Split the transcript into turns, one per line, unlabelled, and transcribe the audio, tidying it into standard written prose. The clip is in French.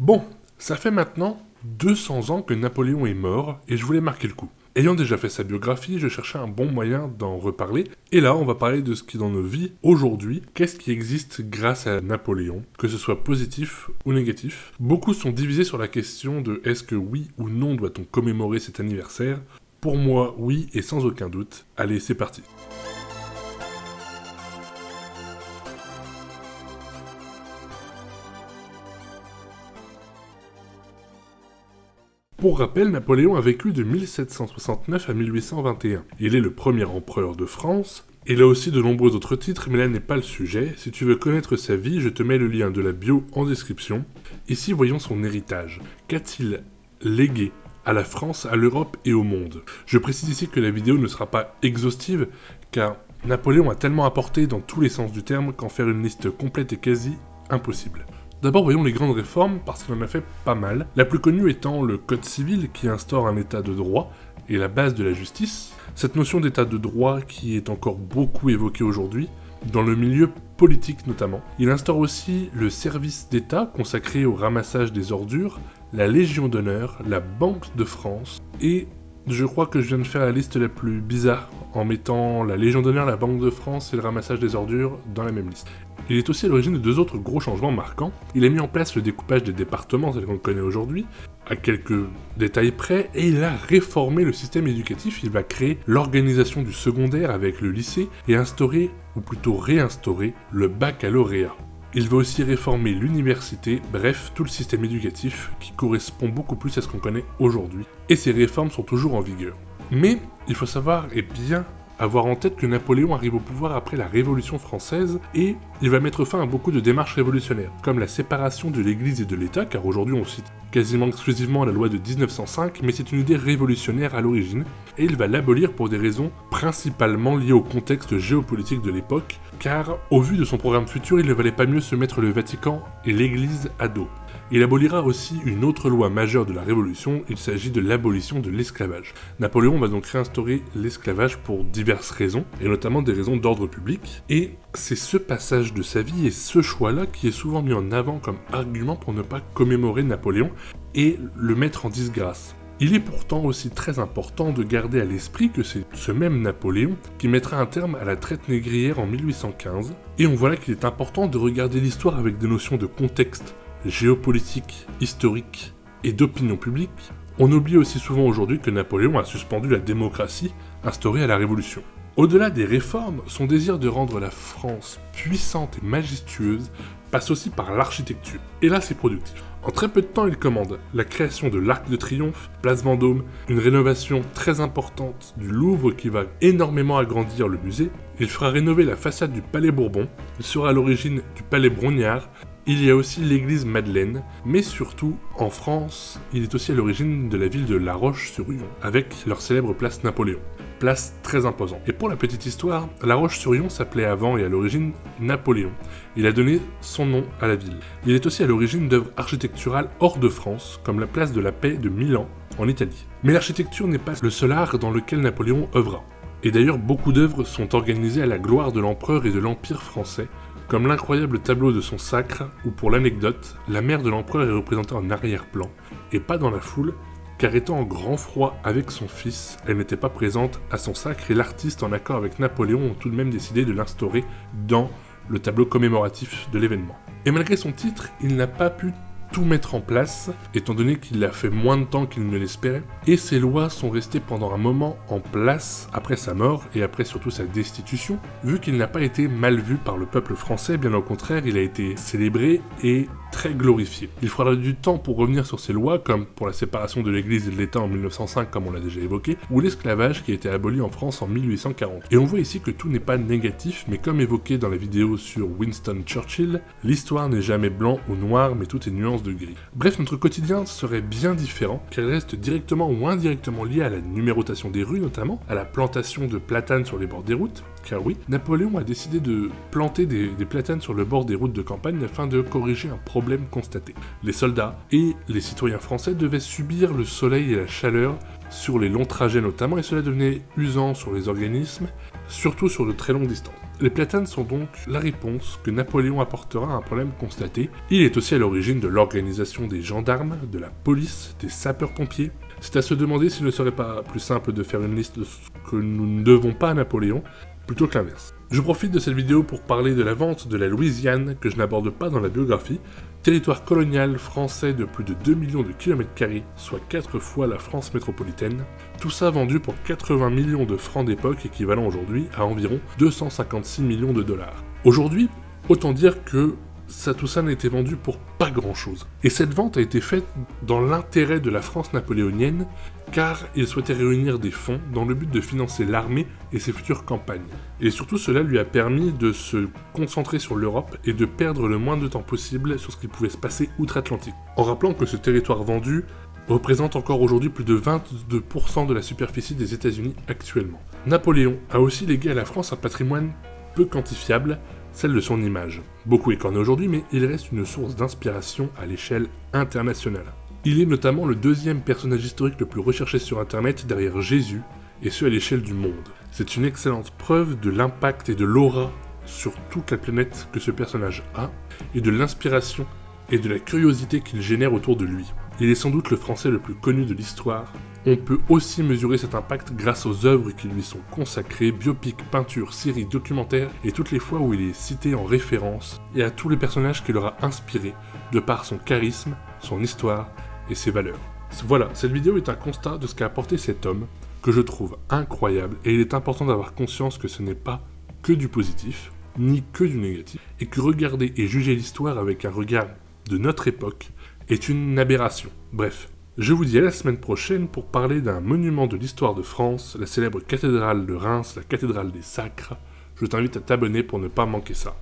Bon, ça fait maintenant 200 ans que Napoléon est mort, et je voulais marquer le coup. Ayant déjà fait sa biographie, je cherchais un bon moyen d'en reparler, et là on va parler de ce qui est dans nos vies aujourd'hui, qu'est-ce qui existe grâce à Napoléon, que ce soit positif ou négatif. Beaucoup sont divisés sur la question de est-ce que oui ou non doit-on commémorer cet anniversaire. Pour moi, oui et sans aucun doute. Allez, c'est parti. Pour rappel, Napoléon a vécu de 1769 à 1821. Il est le premier empereur de France. Il a aussi de nombreux autres titres, mais là n'est pas le sujet. Si tu veux connaître sa vie, je te mets le lien de la bio en description. Ici, voyons son héritage. Qu'a-t-il légué à la France, à l'Europe et au monde? Je précise ici que la vidéo ne sera pas exhaustive, car Napoléon a tellement apporté dans tous les sens du terme qu'en faire une liste complète est quasi impossible. D'abord voyons les grandes réformes, parce qu'il en a fait pas mal, la plus connue étant le Code civil qui instaure un état de droit et la base de la justice. Cette notion d'état de droit qui est encore beaucoup évoquée aujourd'hui, dans le milieu politique notamment. Il instaure aussi le service d'État consacré au ramassage des ordures, la Légion d'honneur, la Banque de France, et je crois que je viens de faire la liste la plus bizarre en mettant la Légion d'honneur, la Banque de France et le ramassage des ordures dans la même liste. Il est aussi à l'origine de deux autres gros changements marquants. Il a mis en place le découpage des départements tel qu'on le connaît aujourd'hui, à quelques détails près, et il a réformé le système éducatif. Il va créer l'organisation du secondaire avec le lycée et instaurer, ou plutôt réinstaurer, le baccalauréat. Il va aussi réformer l'université, bref, tout le système éducatif qui correspond beaucoup plus à ce qu'on connaît aujourd'hui. Et ces réformes sont toujours en vigueur. Mais il faut savoir et bien avoir en tête que Napoléon arrive au pouvoir après la Révolution française et il va mettre fin à beaucoup de démarches révolutionnaires, comme la séparation de l'Église et de l'État, car aujourd'hui on cite quasiment exclusivement la loi de 1905, mais c'est une idée révolutionnaire à l'origine, et il va l'abolir pour des raisons principalement liées au contexte géopolitique de l'époque, car au vu de son programme futur, il ne valait pas mieux se mettre le Vatican et l'Église à dos. Il abolira aussi une autre loi majeure de la Révolution, il s'agit de l'abolition de l'esclavage. Napoléon va donc réinstaurer l'esclavage pour diverses raisons, et notamment des raisons d'ordre public, et c'est ce passage de sa vie et ce choix-là qui est souvent mis en avant comme argument pour ne pas commémorer Napoléon et le mettre en disgrâce. Il est pourtant aussi très important de garder à l'esprit que c'est ce même Napoléon qui mettra un terme à la traite négrière en 1815, et on voit là qu'il est important de regarder l'histoire avec des notions de contexte, géopolitique, historique et d'opinion publique. On oublie aussi souvent aujourd'hui que Napoléon a suspendu la démocratie instaurée à la Révolution. Au-delà des réformes, son désir de rendre la France puissante et majestueuse passe aussi par l'architecture. Et là, c'est productif. En très peu de temps, il commande la création de l'Arc de Triomphe, Place Vendôme, une rénovation très importante du Louvre qui va énormément agrandir le musée. Il fera rénover la façade du Palais Bourbon, il sera à l'origine du Palais Brongniart. Il y a aussi l'église Madeleine, mais surtout, en France, il est aussi à l'origine de la ville de La Roche-sur-Yon, avec leur célèbre place Napoléon. Place très imposante. Et pour la petite histoire, La Roche-sur-Yon s'appelait avant et à l'origine Napoléon. Il a donné son nom à la ville. Il est aussi à l'origine d'œuvres architecturales hors de France, comme la place de la Paix de Milan, en Italie. Mais l'architecture n'est pas le seul art dans lequel Napoléon œuvra. Et d'ailleurs, beaucoup d'œuvres sont organisées à la gloire de l'empereur et de l'Empire français, comme l'incroyable tableau de son sacre, où pour l'anecdote, la mère de l'empereur est représentée en arrière-plan, et pas dans la foule, car étant en grand froid avec son fils, elle n'était pas présente à son sacre, et l'artiste, en accord avec Napoléon, ont tout de même décidé de l'instaurer dans le tableau commémoratif de l'événement. Et malgré son titre, il n'a pas pu tout mettre en place, étant donné qu'il a fait moins de temps qu'il ne l'espérait, et ces lois sont restées pendant un moment en place après sa mort et après surtout sa destitution, vu qu'il n'a pas été mal vu par le peuple français, bien au contraire, il a été célébré et très glorifié. Il faudra du temps pour revenir sur ces lois, comme pour la séparation de l'Église et de l'État en 1905, comme on l'a déjà évoqué, ou l'esclavage qui a été aboli en France en 1840. Et on voit ici que tout n'est pas négatif, mais comme évoqué dans la vidéo sur Winston Churchill, l'histoire n'est jamais blanc ou noir, mais tout est nuance de gris. Bref, notre quotidien serait bien différent, car il reste directement ou indirectement lié à la numérotation des rues notamment, à la plantation de platanes sur les bords des routes, Car oui, Napoléon a décidé de planter des platanes sur le bord des routes de campagne afin de corriger un problème constaté. Les soldats et les citoyens français devaient subir le soleil et la chaleur sur les longs trajets notamment, et cela devenait usant sur les organismes, surtout sur de très longues distances. Les platanes sont donc la réponse que Napoléon apportera à un problème constaté. Il est aussi à l'origine de l'organisation des gendarmes, de la police, des sapeurs-pompiers. C'est à se demander s'il ne serait pas plus simple de faire une liste de ce que nous ne devons pas à Napoléon, plutôt que l'inverse. Je profite de cette vidéo pour parler de la vente de la Louisiane, que je n'aborde pas dans la biographie, territoire colonial français de plus de 2 millions de km², soit 4 fois la France métropolitaine, tout ça vendu pour 80 millions de francs d'époque, équivalent aujourd'hui à environ 256 millions de dollars. Aujourd'hui, autant dire que tout ça n'a été vendu pour pas grand chose. Et cette vente a été faite dans l'intérêt de la France napoléonienne, car il souhaitait réunir des fonds dans le but de financer l'armée et ses futures campagnes. Et surtout cela lui a permis de se concentrer sur l'Europe et de perdre le moins de temps possible sur ce qui pouvait se passer outre-Atlantique. En rappelant que ce territoire vendu représente encore aujourd'hui plus de 22% de la superficie des États-Unis actuellement. Napoléon a aussi légué à la France un patrimoine peu quantifiable, celle de son image. Beaucoup écorné aujourd'hui, mais il reste une source d'inspiration à l'échelle internationale. Il est notamment le deuxième personnage historique le plus recherché sur Internet derrière Jésus, et ce à l'échelle du monde. C'est une excellente preuve de l'impact et de l'aura sur toute la planète que ce personnage a, et de l'inspiration et de la curiosité qu'il génère autour de lui. Il est sans doute le Français le plus connu de l'histoire. On peut aussi mesurer cet impact grâce aux œuvres qui lui sont consacrées, biopics, peintures, séries, documentaires, et toutes les fois où il est cité en référence, et à tous les personnages qu'il aura inspirés, de par son charisme, son histoire et ses valeurs. Voilà, cette vidéo est un constat de ce qu'a apporté cet homme, que je trouve incroyable, et il est important d'avoir conscience que ce n'est pas que du positif, ni que du négatif, et que regarder et juger l'histoire avec un regard de notre époque est une aberration. Bref, je vous dis à la semaine prochaine pour parler d'un monument de l'histoire de France, la célèbre cathédrale de Reims, la cathédrale des Sacres. Je t'invite à t'abonner pour ne pas manquer ça.